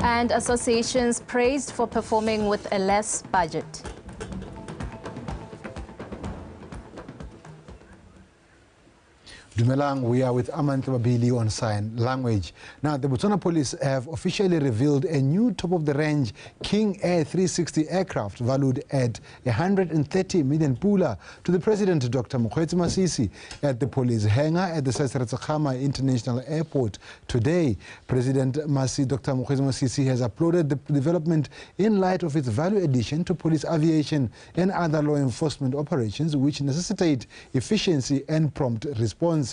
And associations praised for performing with a less budget. Dumelang, we are with Amantla Babili on sign language. Now, the Botswana police have officially revealed a new top-of-the-range King Air 360 aircraft valued at 130 million pula to the President, Dr. Mokgweetsi Masisi, at the police hangar at the Sesiretsakgama International Airport. Today, President Dr. Mokgweetsi Masisi has applauded the development in light of its value addition to police aviation and other law enforcement operations which necessitate efficiency and prompt response.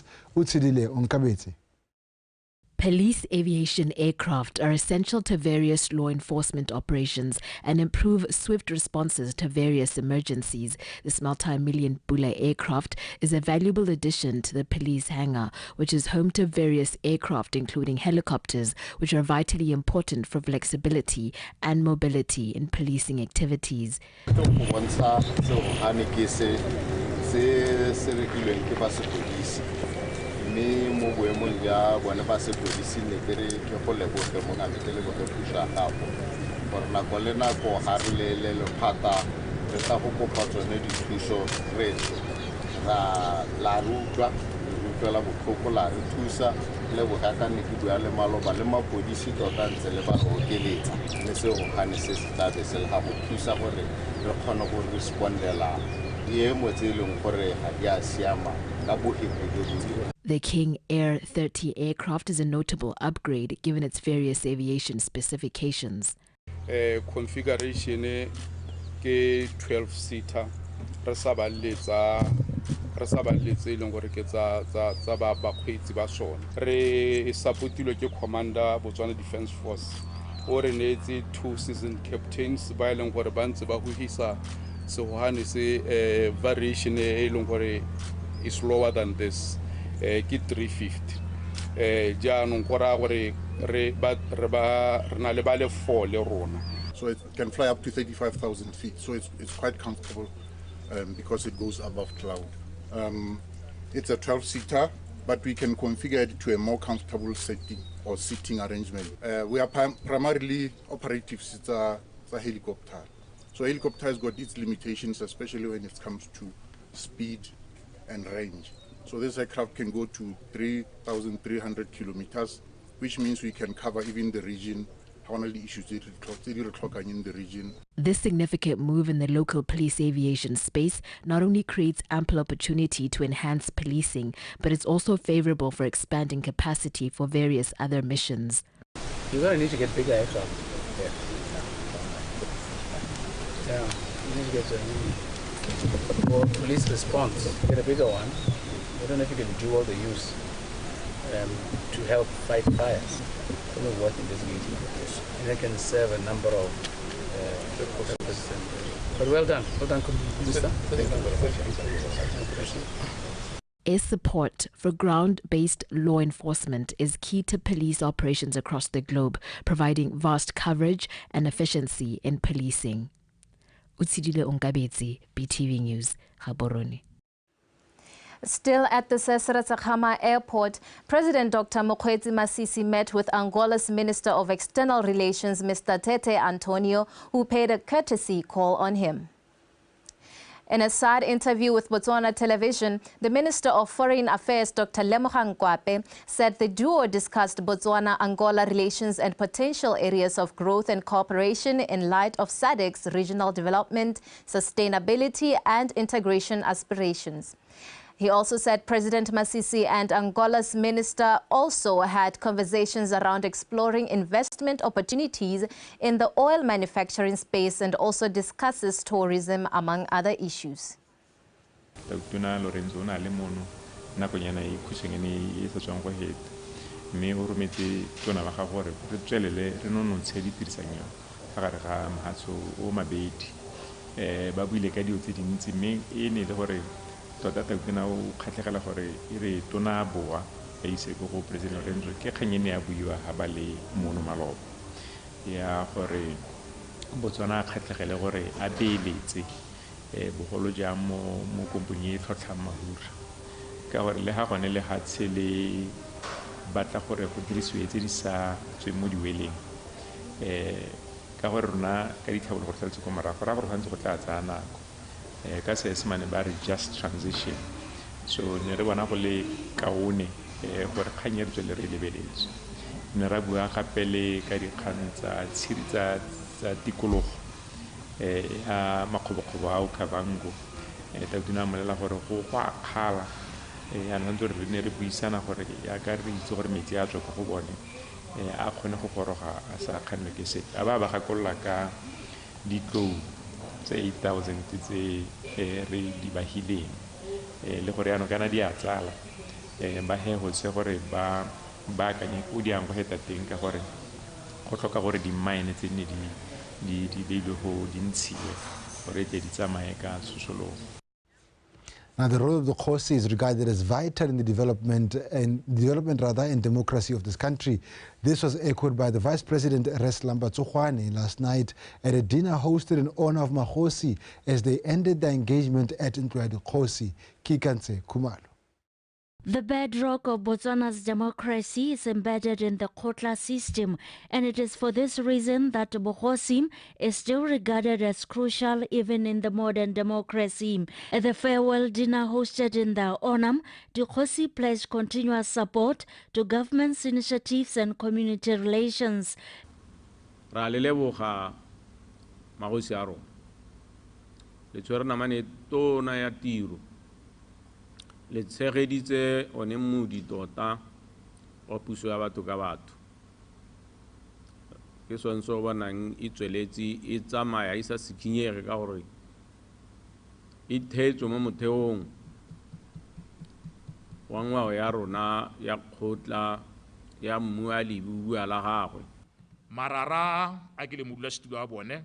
Police aviation aircraft are essential to various law enforcement operations and improve swift responses to various emergencies. This multi-million pula aircraft is a valuable addition to the police hangar, which is home to various aircraft including helicopters, which are vitally important for flexibility and mobility in policing activities. Me mo boemong ja bona ba se polisi ne kere ke go leboge mo ga metele go thusa gago gore nako le nako ga re le phata re tla go kopa tsone dithuso re la rutwa la botlhoko la re thusa le go ka ne ke bua le maloba le mapodisi tota ntse le ba go keletsa le se go gane se se tla be se le ga go thusa gore re kgone go respondela ye mo tseleng gore ga dia siama ka bo The King Air 30 aircraft is a notable upgrade given its various aviation specifications. Configuration ke 12-seater. Re sabaletsa ileng gore ke tsa ba bakgweetsi ba sona. Re supportilwe ke Commander Botswana Defence Force. O re neetse 2 seasoned captains ba ileng gore ba ntse ba huhisa sehohane se variation e leng gore is lower than this. Ki 350 jaanong go ra gore re na le ba le 4 le rona. So it can fly up to 35,000 feet, so it's quite comfortable because it goes above cloud. It's a 12-seater, but we can configure it to a more comfortable setting or seating arrangement. We are primarily operatives. It's a helicopter, so helicopter has got its limitations, especially when it comes to speed and range. So this aircraft can go to 3,300 kilometers, which means we can cover even the region, issues in the region. This significant move in the local police aviation space not only creates ample opportunity to enhance policing, but it's also favorable for expanding capacity for various other missions. You're going to need to get bigger aircraft. Yeah, you need to get for police response, get a bigger one. I don't know if you can do all the use to help fight fires. I don't know what investigating. And they can serve a number of purposes. But well done, Minister. Air support for ground-based law enforcement is key to police operations across the globe, providing vast coverage and efficiency in policing. Utsidile Onkabetsi, BTV News, Gaborone. Still at the Sesiretsakgama Airport, President Dr. Mokgweetsi Masisi met with Angola's Minister of External Relations, Mr. Tete Antonio, who paid a courtesy call on him. In a side interview with Botswana Television, the Minister of Foreign Affairs, Dr. Lemogang Kwape, said the duo discussed Botswana-Angola relations and potential areas of growth and cooperation in light of SADC's regional development, sustainability and integration aspirations. He also said President Masisi and Angola's minister also had conversations around exploring investment opportunities in the oil manufacturing space and also discusses tourism, among other issues. tota ta tsena o khatlhegela gore ire tona boa e ise go president Renzo ke khanyene ya buiwa ha ba le mono maloba ya gore Botswana khatlhegele gore a beeletse bogolo ja mo kompani e tlhotlha mahura ka gore le ha gone le ha tshele batla gore go dirisiwe tse di sa tswe mo diweleng ka gore rona ka ditlhabolo go tlhaletse ko morago ra gore gantse go tla tsaya nako ka seesemane ba re just transition so ne re bona go le kaone gore kgang e re tswele re lebeletse ne ra bua gape le ka dikgang tsa tshiri tsa tikologo a makgobokgobo a o kabango tabdina molela gore go a kgala a nantse re ne re buisana gore ya ka re itse gore metsi a tswa ko go bone a kgone go goroga a sa kganwe ke sepe a ba gakolola ka ditlou tse 8,000 tse re di bahileng le gore yaanong kana di a tsala ba go se gore ba akanye o di ang go heta teng ka gore go tlhoka gore di-mine tse ne di beilwe go di ntshiwe gore tle di tsamaye ka tshosologo. Now, the role of the Khosi is regarded as vital in the development and democracy of this country. This was echoed by the Vice President Reslamba Tsokhwane last night at a dinner hosted in honor of Makhosi as they ended their engagement at Ntloya Khosi. Kikanse Khumalo. The bedrock of Botswana's democracy is embedded in the Khotla system, and it is for this reason that Bokhosi is still regarded as crucial even in the modern democracy. At the farewell dinner hosted in their honor, the Khosi pledged continuous support to government's initiatives and community relations. Le tshegeditse one modi tota wa puso ya batho ka batho ke sonso bonang e tsweletsi e tsamaya isa sikinyege ka gore e thetso mo motheong wa ngwao ya rona ya Khotla ya mmu a lebua la gagwe marara a ke le modulasetulo wa bone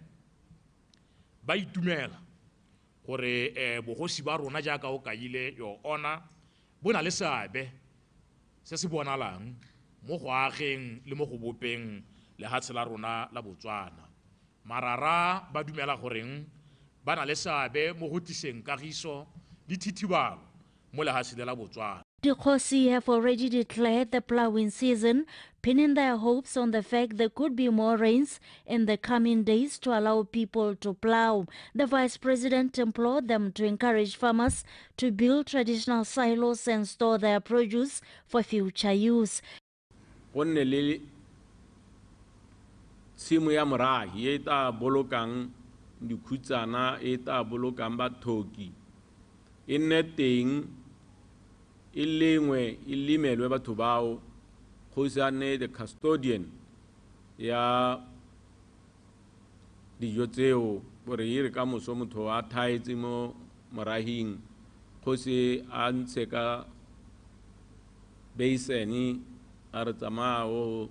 ba itumela gore bogosi ba rona jaaka o kaile yo ona bona le seabe se se bonalang mo go ageng le mo go bopeng le hatse la rona la Botswana marara ba dumela goreng ba na le seabe mo go tiseng kagiso le thithibalo mo le hatse la Botswana. The Khosi have already declared the plowing season, pinning their hopes on the fact there could be more rains in the coming days to allow people to plow. The Vice President implored them to encourage farmers to build traditional silos and store their produce for future use. Tshimo ya morahi e tla bolokang dikhutsana e tla bolokang bathoki e nne teng ilingwe ilimelwe batho bao Khosi the custodian ya dijo tseo gore ire ka moso motho a thaetse mo morahing Khosi a ntshe ka beiseni a re tsamao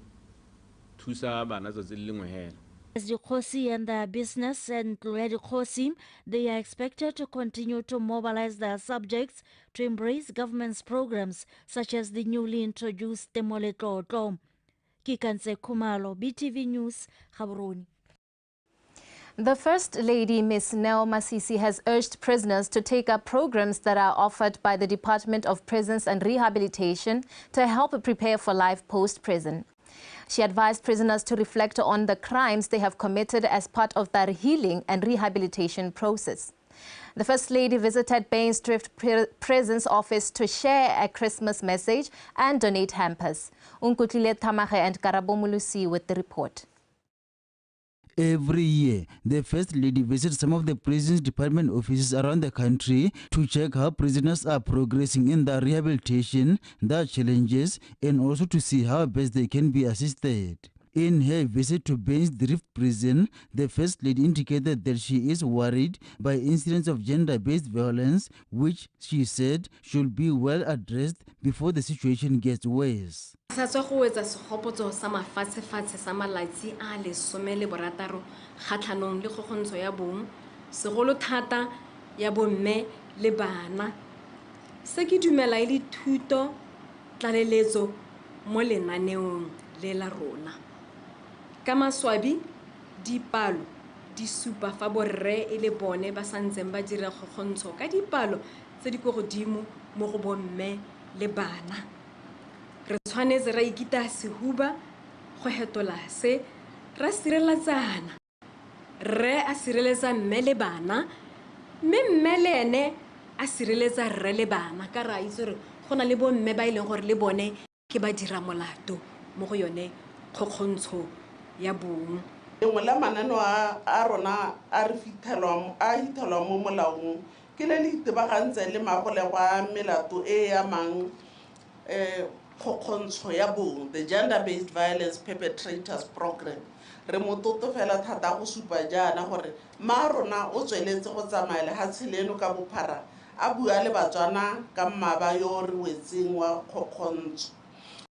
thusa bana tsatsi lengwe hela. As the Khosi and their business and Ntloya Khosi, they are expected to continue to mobilize their subjects to embrace government's programs such as the newly introduced Temoletlotlo. Kikanse Khumalo, BTV News, Gaborone. The First Lady, Ms. Neo Masisi, has urged prisoners to take up programs that are offered by the Department of Prisons and Rehabilitation to help prepare for life post-prison. She advised prisoners to reflect on the crimes they have committed as part of their healing and rehabilitation process. The First Lady visited Bainstrift Prison's office to share a Christmas message and donate hampers. Unkutlile Tamahe and Karabo Mulusi with the report. Every year, the First Lady visits some of the prisons department offices around the country to check how prisoners are progressing in their rehabilitation, their challenges, and also to see how best they can be assisted. In her visit to Bainstrift Prison, the First Lady indicated that she is worried by incidents of gender-based violence, which she said should be well addressed before the situation gets worse. Kama swabi di palo di supa fa borre e le bone ba santseng ba dira gogontsho ka dipalo tse di go godimo mo go bomme le bana re tshwanetse ra ikita sehuba go hetola se ra sireletsana re a sireletsa mme le bana mme mme le ene a sireletsa rre le bana ka ra itse gore go na le bo mme ba e leng gore le bone ke ba dira molato mo go yone kgokgontsho ya bong. Engwe la mananeo a rona a re hithelwa mo molaong ke le itebagantse le magolego a melato e amang kgokgontsho ya bong, the Gender-Based Violence Perpetrators Program. Re mo totofela thata go supa jaana gore ma rona o tsweletse go tsamaya le ga tsheleno ka bophara a bua le batswana ka mmaba yo re wetseng wa kgokgontsho.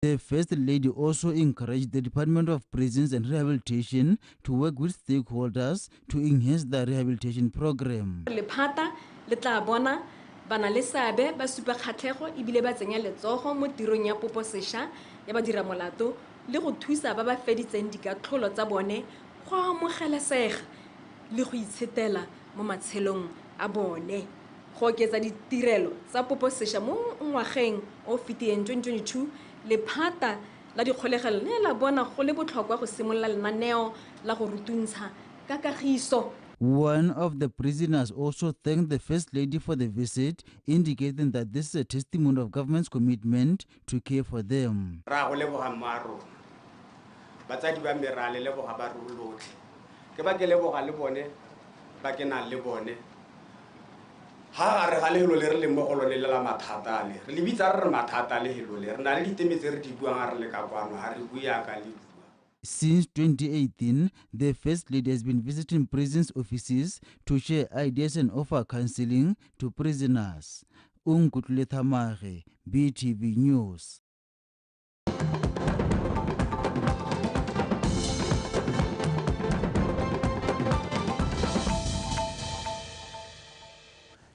The First Lady also encouraged the Department of Prisons and Rehabilitation to work with stakeholders to enhance the rehabilitation program. Lephata le tla bona bana le seabe ba supa kgatlhego ebile ba tsenya letsogo mo tirong ya poposešwa ya badiramolato le go thusa ba ba feditseng dikatlholo tsa bone go amogelesega le go itshetela mo matshelong a bone. Go oketsa ditirelo tsa poposešwa mo ngwageng o fetileng 2022 lephata la dikgolegelo le la bona go le botlhokwa go simolola lenaneo la go rutuntsha ka kagiso. One of the prisoners also thanked the First Lady for the visit, indicating that this is a testimony of government's commitment to care for them. Batsadi ba me ra le leboga ba re lotlhe ke ba ke leboga le bone ba ke na le bone ha re ga le helo le re le mo go lone le la mathata le re le bitsa re mathata le helo le re na le diteme tse re di buang re le ka kwano ha re bua ka le. Since 2018, the First Lady has been visiting prisons offices to share ideas and offer counseling to prisoners. Unkutle Thamage, BTV News.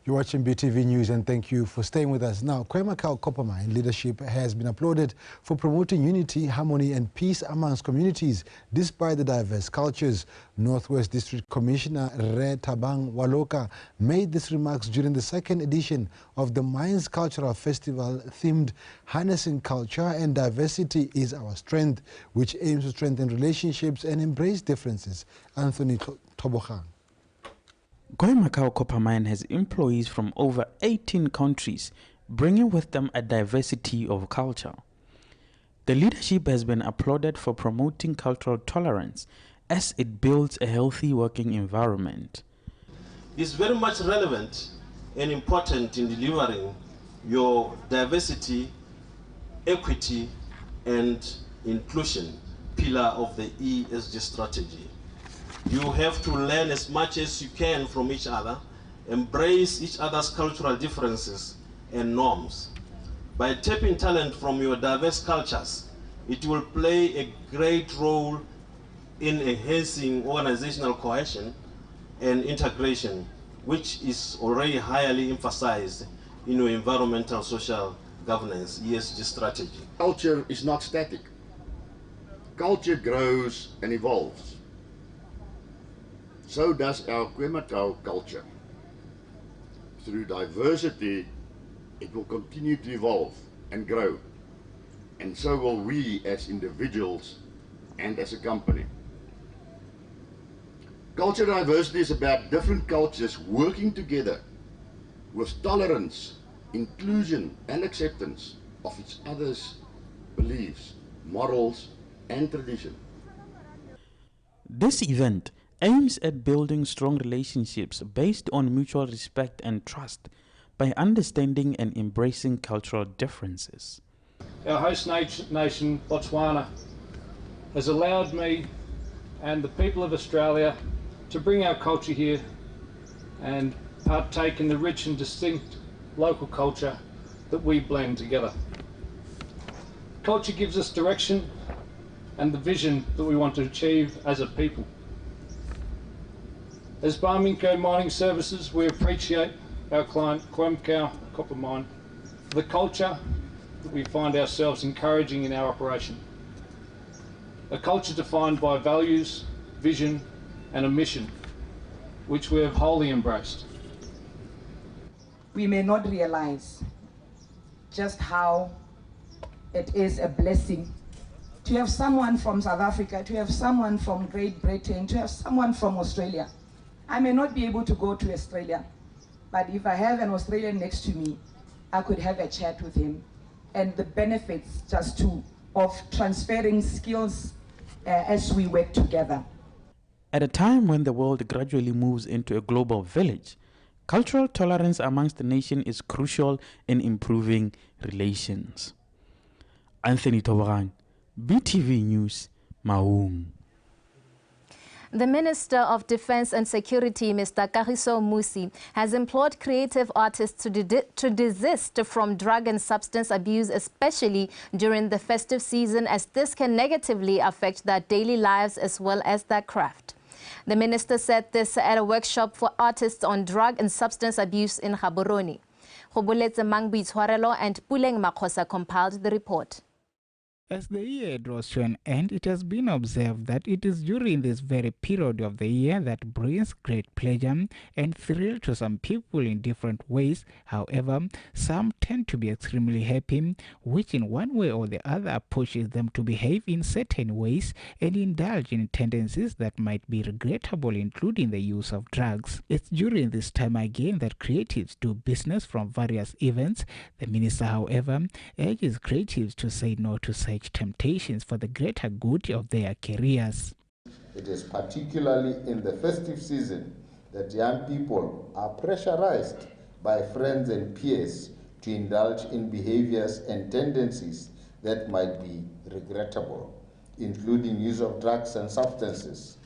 You're watching BTV News and thank you for staying with us. Now, Kwemakau Copper Mine leadership has been applauded for promoting unity, harmony and peace amongst communities despite the diverse cultures. Northwest District Commissioner Re Tabang Waloka made these remarks during the second edition of the Mines Cultural Festival themed Harnessing Culture and Diversity is Our Strength, which aims to strengthen relationships and embrace differences. Anthony Tobokhang. Kwemakau Copper Mine has employees from over 18 countries, bringing with them a diversity of culture. The leadership has been applauded for promoting cultural tolerance as it builds a healthy working environment. It's very much relevant and important in delivering your diversity, equity, and inclusion pillar of the ESG strategy. You have to learn as much as you can from each other, embrace each other's cultural differences and norms. By tapping talent from your diverse cultures, it will play a great role in enhancing organizational cohesion and integration, which is already highly emphasized in your environmental social governance ESG strategy. Culture is not static. Culture grows and evolves. So does our Kwemakau culture. Through diversity, it will continue to evolve and grow. And so will we as individuals and as a company. Culture diversity is about different cultures working together with tolerance, inclusion and acceptance of each other's beliefs, morals and tradition. This event aims at building strong relationships based on mutual respect and trust by understanding and embracing cultural differences. Our host nation, Botswana, has allowed me and the people of Australia to bring our culture here and partake in the rich and distinct local culture that we blend together. Culture gives us direction and the vision that we want to achieve as a people. As Barminco Mining Services, we appreciate our client, Kwemakau Copper Mine, for the culture that we find ourselves encouraging in our operation. A culture defined by values, vision, and a mission, which we have wholly embraced. We may not realize just how it is a blessing to to have someone from South Africa, to have someone from Great Britain, to have someone from Australia. I may not be able to go to Australia, but if I have an Australian next to me, I could have a chat with him. And the benefits just of transferring skills as we work together. At a time when the world gradually moves into a global village, cultural tolerance amongst the nation is crucial in improving relations. Anthony Toborang, BTV News, Maung. The Minister of Defense and Security, Mr. Kagiso Musi, has implored creative artists to desist from drug and substance abuse, especially during the festive season, as this can negatively affect their daily lives as well as their craft. The minister said this at a workshop for artists on drug and substance abuse in Gaborone. Khobuletse Mang Boitshwarelo and Puleng Makhosa compiled the report. As the year draws to an end, it has been observed that it is during this very period of the year that brings great pleasure and thrill to some people in different ways. However, some tend to be extremely happy, which in one way or the other pushes them to behave in certain ways and indulge in tendencies that might be regrettable, including the use of drugs. It's during this time again that creatives do business from various events. The minister, however, urges creatives to say no to such temptations for the greater good of their careers. It is particularly in the festive season that young people are pressurized by friends and peers to indulge in behaviors and tendencies that might be regrettable, including use of drugs and substances.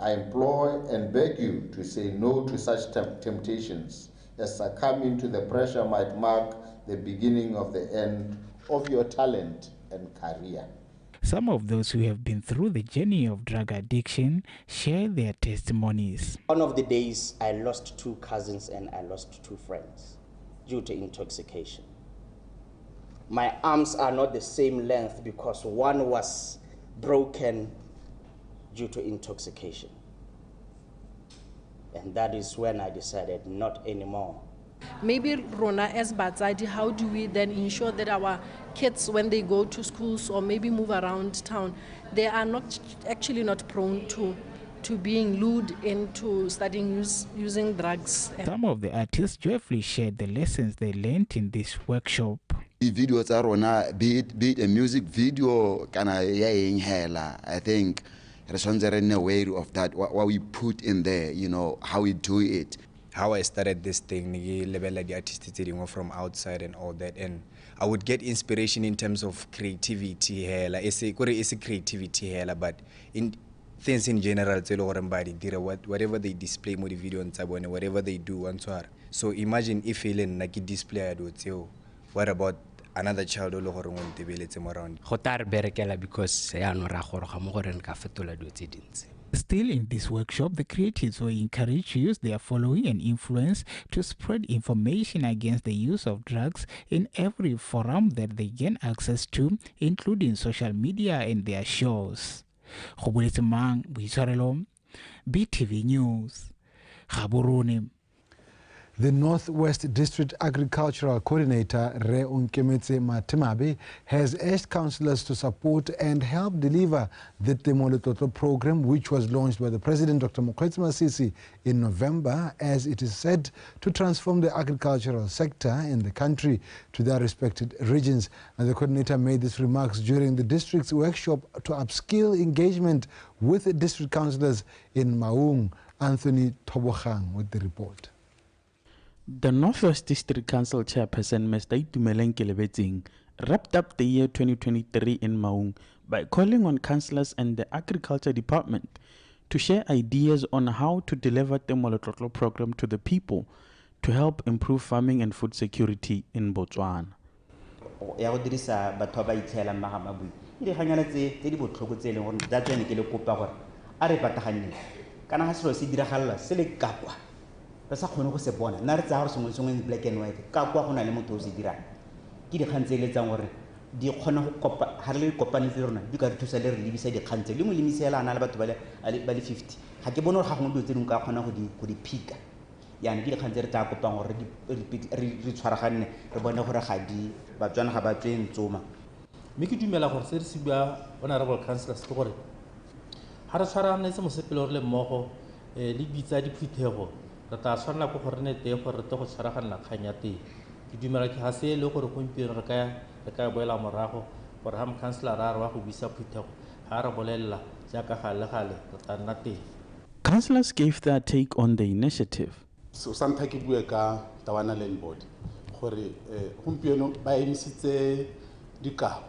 I implore and beg you to say no to such temptations, as succumbing to the pressure might mark the beginning of the end of your talent and career. Some of those who have been through the journey of drug addiction share their testimonies. One of the days I lost 2 cousins and I lost 2 friends due to intoxication. My arms are not the same length because one was broken due to intoxication. And that is when I decided not anymore. Maybe Rona as Batsadi, how do we then ensure that our kids, when they go to schools or maybe move around town, they are not actually not prone to being lured into studying using drugs? Some of the artists joyfully shared the lessons they learned in this workshop. Videos are Rona, be it a music video, I think responsible aware of that, what we put in there, you know, how we do it. How I started this thing, level the artistic from outside and all that, and I would get inspiration in terms of creativity here, like it's a creativity here, but in things in general, whatever they display, more the video and whatever they do, so imagine if feeling like a display, what about another child all over around? Because Still in this workshop, the creatives were encouraged to use their following and influence to spread information against the use of drugs in every forum that they gain access to, including social media and their shows. Khobuletse Mang Boitshwarelo, BTV News, Gaborone. The Northwest District Agricultural Coordinator, Re Unkemetse Matemabe, has urged councillors to support and help deliver the Temolototlo program, which was launched by the President, Dr. Mokgweetsi Masisi, in November, as it is said to transform the agricultural sector in the country to their respected regions. And the coordinator made these remarks during the district's workshop to upskill engagement with the district councillors in Maung. Anthony Toborang with the report. The Northwest District Council Chairperson, Mr. Itumeleng Kelebetsing, wrapped up the year 2023 in Maung by calling on councillors and the Agriculture Department to share ideas on how to deliver the Temolototlo program to the people to help improve farming and food security in Botswana. Re sa khone go se bona nna re tsaya re sengwe sengwe in black and white ka kwa go na le motho o se dirang ke dikgang tse eletsang gore di kgona go kopa ha re le kopanetse rona di ka re thusa le re lebisa dikgang tse le mo lemiselana le batho ba le 50 ga ke bone gore ga gongwe dilo tse dingwe ka kgona go di phika yana ke dikgang tse re tla kopang gore re tshwaraganne re bone gore ga di batswana ga ba tswe ntsoma. mme ke dumela gore se re se bua honorable councillors ke gore ha re tshwaranetse mosepele re le mmogo le bitsa diphuthego re tla tshwanela ke gore ne teng gore re tle go tshwaraganela kgang ya teng ke dumela ke ga se le gore gompieno re ka boela morago gore ha mokhanselara a re wa go buisa phuthego ga re bolelela jaaka gale re tla nna teng. Councillors gave their take on the initiative. So santa ke bue ka Tawana Land Board gore gompieno ba emisitse dikao,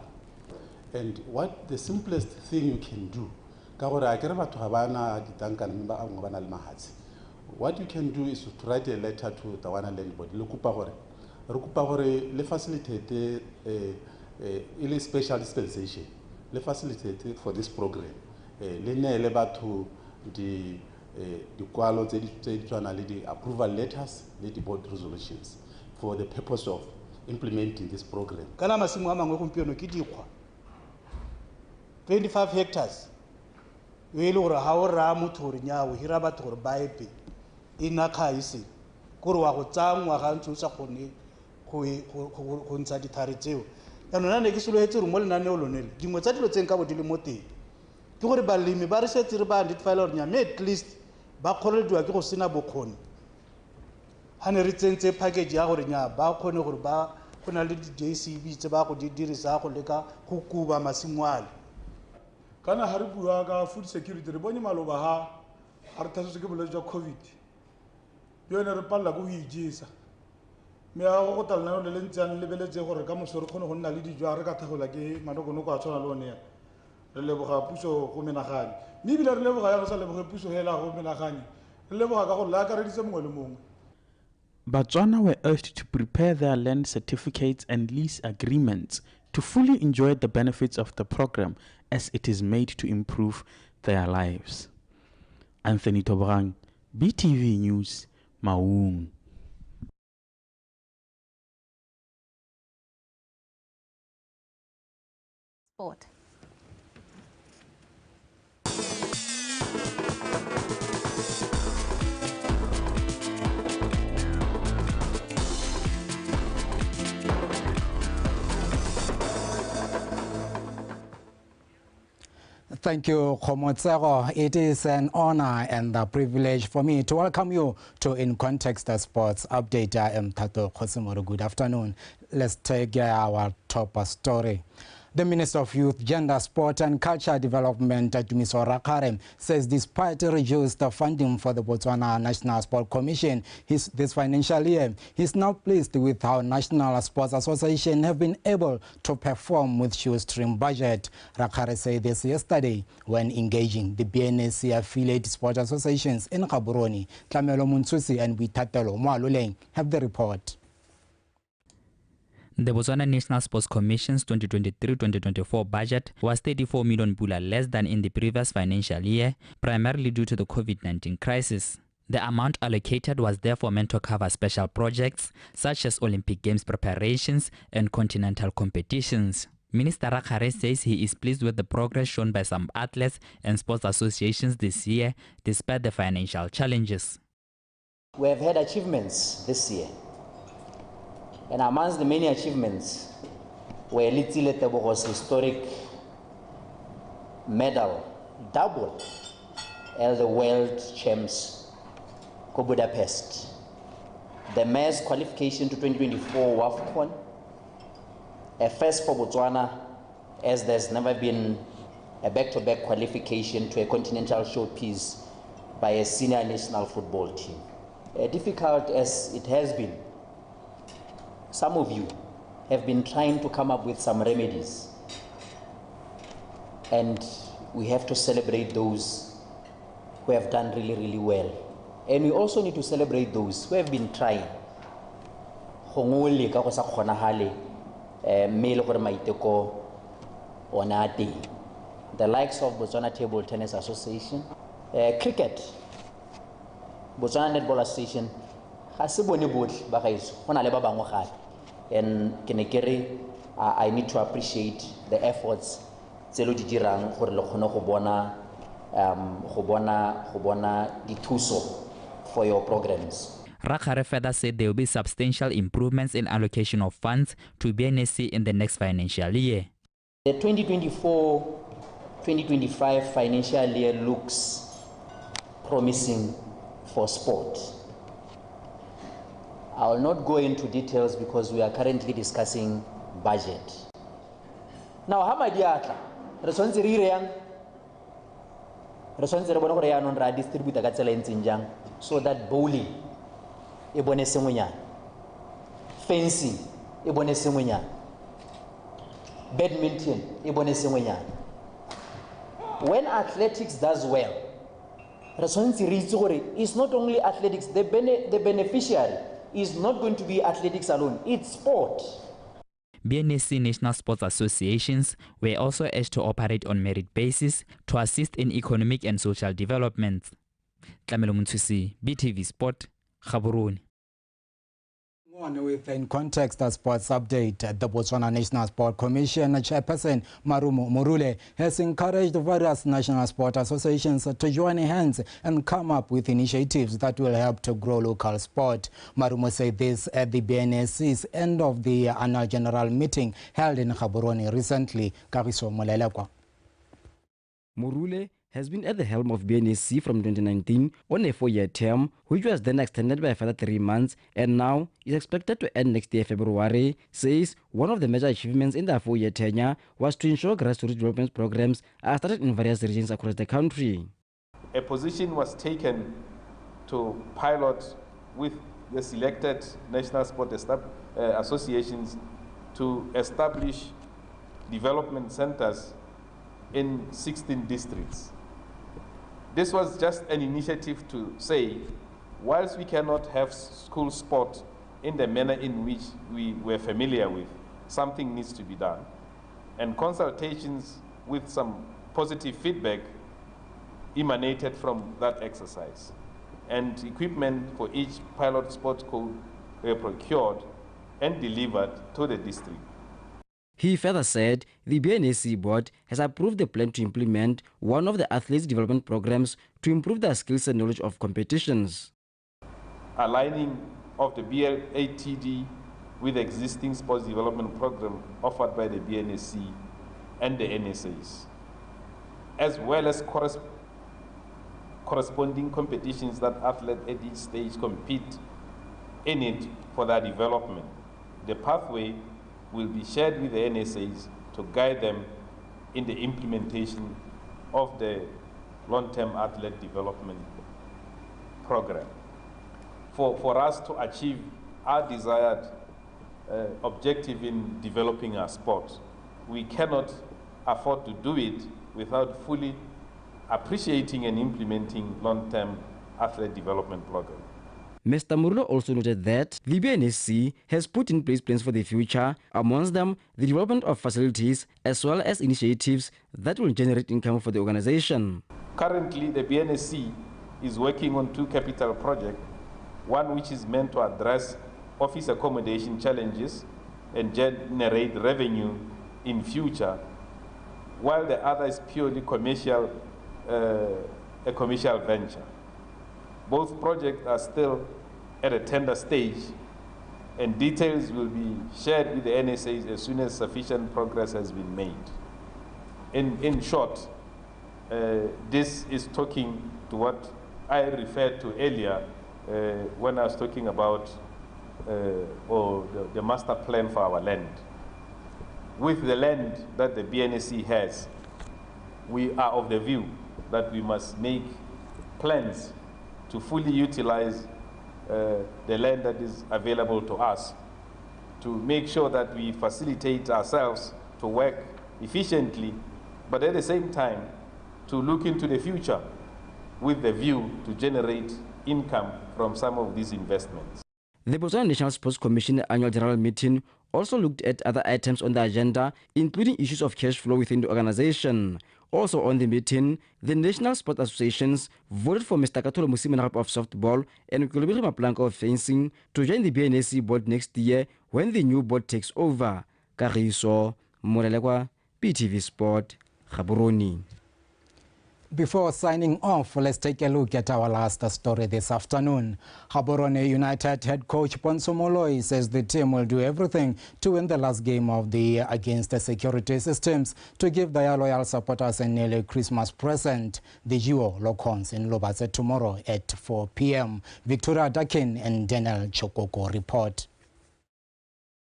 and what the simplest thing you can do ka gore a kere batho ga bana ditankana mme ba angwe ba na le mahatsi, what you can do is to write a letter to Tawana Land Board le kopa gore le facilitate ile special dispensation le facilitate for this program le neele batho dikwalo tse di tshwana le di-approval letters le di-board resolutions for the purpose of implementing this program. Kana masimo a mangwe gompieno ke dikgwa 25 hectares yo e le gore ga o raya motho gore nya o hira batho gore ba epe e na kgaise kore wa go tsaya ngwaga ntse o sa kgone go ntsha dithari tseo yanona ne ke sologetse gore mo lenaneo lonele dingwe tsa dilo tseng ka bo di le mo teng ke gore balemi ba re setse re ba identifyela gore nya mme at least ba kgorelediwa ke go sena bokgoni ga ne re tsentse package ya gore nya ba kgone gore ba go na le di-JCB tse ba go di dirisa go leka go kuba masimo ale kana ha re bua ka food security re bone maloba ha re thasitswe ke bolwetse jwa COVID yone re palla go ijesa me a go tla lena le ntse le beletse gore ka mosore kgone go nna le dijo re ka thagola ke manokonoko a tshwana le one re leboga puso go menagane mme ebile re leboga ya go sa leboge puso hela go menagane re leboga ka go le akareditse mongwe le mongwe. Botswana were urged to prepare their land certificates and lease agreements to fully enjoy the benefits of the program as it is made to improve their lives. Anthony Tobrang, BTV News, Maung. Sport. Thank you, Khomotsego. It is an honor and a privilege for me to welcome you to In Context Sports Update. I am Tato Khosimoro. Good afternoon. Let's take our top story. The Minister of Youth, Gender, Sport and Culture Development, Dumiso Rakare, says despite reduced funding for the Botswana National Sport Commission this financial year, he's now pleased with how National Sports Association have been able to perform with shoestring budget. Rakare said this yesterday when engaging the BNSC affiliate sport associations in Gaborone. Tlamelo Muntsusi and Witatelo Moaluleng have the report. The Botswana National Sports Commission's 2023-2024 budget was 34 million pula less than in the previous financial year, primarily due to the COVID-19 crisis. The amount allocated was therefore meant to cover special projects such as Olympic Games preparations and continental competitions. Minister Rakare says he is pleased with the progress shown by some athletes and sports associations this year, despite the financial challenges. We have had achievements this year. And amongst the many achievements were Litsile Tebogo's historic medal, double, as the world champs for Budapest. The mass qualification to 2024 WAFCON, a first for Botswana, as there's never been a back-to-back qualification to a continental showpiece by a senior national football team. Difficult as it has been, some of you have been trying to come up with some remedies, and we have to celebrate those who have done really, really well. And we also need to celebrate those who have been trying. The likes of Botswana Table Tennis Association, cricket, Botswana Netball Association, and I need to appreciate the efforts for your programs. Rakare further said there will be substantial improvements in allocation of funds to BNSC in the next financial year. The 2024-2025 financial year looks promising for sport. I will not go into details because we are currently discussing budget. Now, how my dear, distribute so that bowling, fencing, badminton, when athletics does well, it's not only athletics, the beneficiary is not going to be athletics alone, it's sport. BNSC National Sports Associations were also urged to operate on merit basis to assist in economic and social development. Tlamelo Munthusi, BTV Sport, Gaborone. On with In Context, a sports update. The Botswana National Sport Commission Chairperson Marumo Morule has encouraged various national sport associations to join hands and come up with initiatives that will help to grow local sport. Marumo said this at the BNSC's end of the annual general meeting held in Gaborone recently. Kagiso Molelekwa. Morule has been at the helm of BNSC from 2019 on a 4-year term, which was then extended by a further 3 months and now is expected to end next year February. Says one of the major achievements in their 4-year tenure was to ensure grassroots development programs are started in various regions across the country. A position was taken to pilot with the selected national sport associations to establish development centers in 16 districts. This was just an initiative to say, whilst we cannot have school sport in the manner in which we were familiar with, something needs to be done. And consultations with some positive feedback emanated from that exercise. And equipment for each pilot sports code were procured and delivered to the district. He further said the BNSC board has approved the plan to implement one of the athletes' development programs to improve their skills and knowledge of competitions. Aligning of the BLATD with the existing sports development program offered by the BNSC and the NSAs, as well as corresponding competitions that athletes at each stage compete in it for their development. The pathway will be shared with the NSAs to guide them in the implementation of the long-term athlete development program. For us to achieve our desired objective in developing our sport, we cannot afford to do it without fully appreciating and implementing long-term athlete development program. Mr. Murlo also noted that the BNSC has put in place plans for the future, amongst them the development of facilities as well as initiatives that will generate income for the organization. Currently, the BNSC is working on 2 capital projects, one which is meant to address office accommodation challenges and generate revenue in future, while the other is purely commercial, a commercial venture. Both projects are still at a tender stage, and details will be shared with the NSAs as soon as sufficient progress has been made. In short, this is talking to what I referred to earlier when I was talking about the master plan for our land. With the land that the BNSC has, we are of the view that we must make plans to fully utilize the land that is available to us, to make sure that we facilitate ourselves to work efficiently, but at the same time to look into the future with the view to generate income from some of these investments. The Botswana National Sports Commission annual general meeting also looked at other items on the agenda, including issues of cash flow within the organization. Also on the meeting, the National Sport Associations voted for Mr. Katolo Musimenarap of softball and Kulubiri Maplanka of fencing to join the BNSC board next year when the new board takes over. Kariso Morelekwa, PTV Sport, Gaborone. Before signing off, let's take a look at our last story this afternoon. Gaborone United head coach Ponso Moloi says the team will do everything to win the last game of the year against the security systems to give their loyal supporters a nearly Christmas present. The duo Locons in Lobatse tomorrow at 4 p.m. Victoria Dakin and Daniel Chokoko report.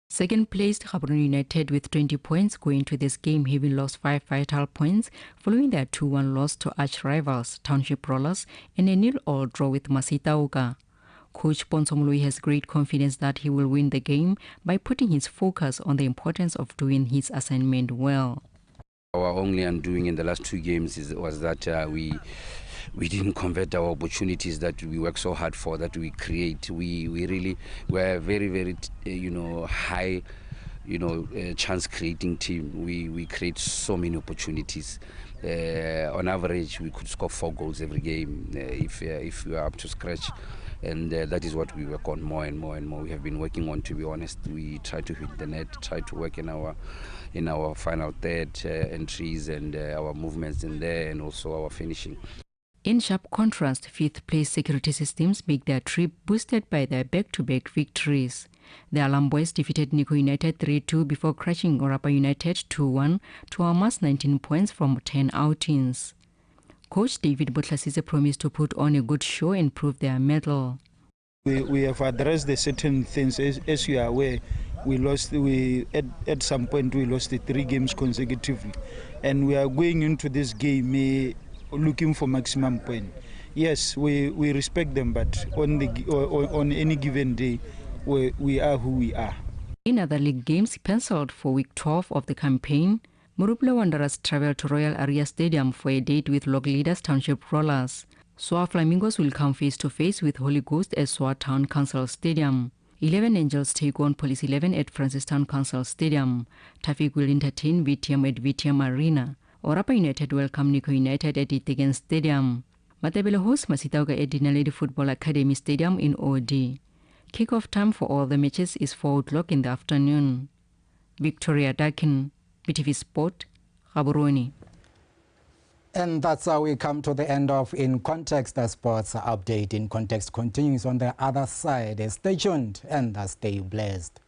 Second placed Gaborone United with 20 points go into this game having lost 5 vital points following their 2-1 loss to arch rivals Township Rollers and a 0-0 draw with Masitauga. Coach Ponso Moloi has great confidence that he will win the game by putting his focus on the importance of doing his assignment well. Our only undoing in the last 2 games was that we didn't convert our opportunities that we work so hard for, that we create. We really were very, very, high, chance creating team. We create so many opportunities. On average, we could score 4 goals every game if we are up to scratch. And that is what we work on more and more and more. We have been working on, to be honest. We try to hit the net, try to work in our final third entries and our movements in there, and also our finishing. In sharp contrast, 5th place security systems make their trip boosted by their back-to-back victories. The Alarm Boys defeated Nico United 3-2 before crushing Orapa United 2-1 to amass 19 points from 10 outings. Coach David Botlasise promised to put on a good show and prove their mettle. We have addressed the certain things. As you are aware, at some point we lost the 3 games consecutively, and we are going into this game looking for maximum point. Yes, we respect them, but on any given day, we are who we are. In other league games penciled for week 12 of the campaign, Morupule Wanderers travel to Royal Area Stadium for a date with log leaders Township Rollers. Soa Flamingos will come face-to-face with Holy Ghost at Soa Town Council Stadium. 11 Angels take on Police 11 at Francistown Council Stadium. Traffic will entertain VTM at VTM Arena. Orapa United welcome Nico United at Itegan Stadium. Matabele hosts Masitauga at Dinaledi Football Academy Stadium in OD. Kick-off time for all the matches is 4 o'clock in the afternoon. Victoria Dakin, BTV Sport, Gaborone. And that's how we come to the end of In Context, the sports update. In Context continues on the other side. Stay tuned and stay blessed.